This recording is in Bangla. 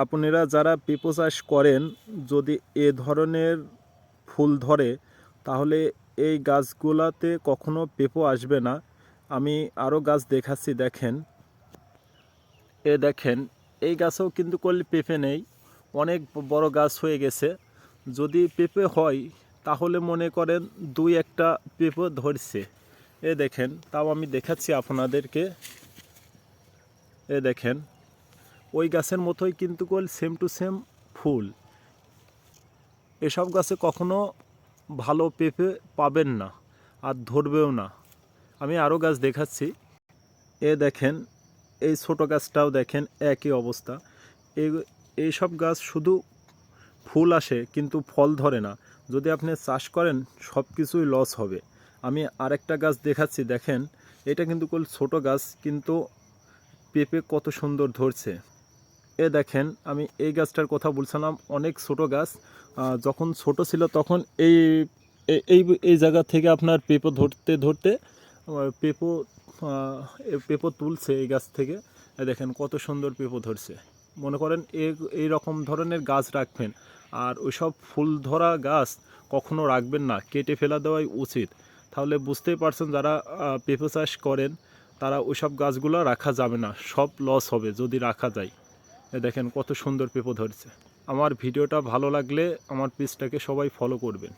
আপনারা যারা পেঁপো চাষ করেন, যদি এ ধরনের ফুল ধরে তাহলে এই গাছগুলাতে কখনো পেঁপো আসবে না। আমি আরও গাছ দেখাচ্ছি, দেখেন। দেখেন, এই গাছেও কিন্তু করলে পেঁপে নেই, অনেক বড় গাছ হয়ে গেছে। যদি পেঁপে হয় তাহলে মনে করেন দুই একটা পেঁপে ধরছে। দেখেন, তাও আমি দেখাচ্ছি আপনাদেরকে। দেখেন, ওই গাছের মতোই কিন্তু সেম টু সেম ফুল। এসব গাছে কখনো ভালো পেঁপে পাবেন না, আর ধরবেও না। আমি আরও গাছ দেখাচ্ছি। দেখেন, এই ছোট গাছটাও দেখেন একই অবস্থা। এইসব গাছ শুধু ফুল আসে কিন্তু ফল ধরে না। যদি আপনি চাষ করেন সব কিছুই লস হবে। আমি আরেকটা গাছ দেখাচ্ছি, দেখেন। এটা কিন্তু ছোট গাছ, কিন্তু পেঁপে কত সুন্দর ধরছে। দেখেন, আমি এই গাছটার কথা বলছিলাম, অনেক ছোট গাছ। যখন ছোট ছিল তখন এই এই এই জায়গা থেকে আপনার পেঁপো ধরতে ধরতে পেঁপো পেঁপো তুলছে এই গাছ থেকে। দেখেন কত সুন্দর পেঁপো ধরছে। মনে করেন এই রকম ধরনের গাছ রাখবেন, আর ওইসব ফুল ধরা গাছ কখনো রাখবেন না, কেটে ফেলা দেওয়াই উচিত। তাহলে বুঝতেই পারছেন, যারা পেঁপে চাষ করেন তারা ওইসব গাছগুলো রাখা যাবে না, সব লস হবে যদি রাখা যায়। দেখেন কত সুন্দর পেঁপো ধরছে। আমার ভিডিওটা ভালো লাগলে আমার পেজটাকে সবাই ফলো করবেন।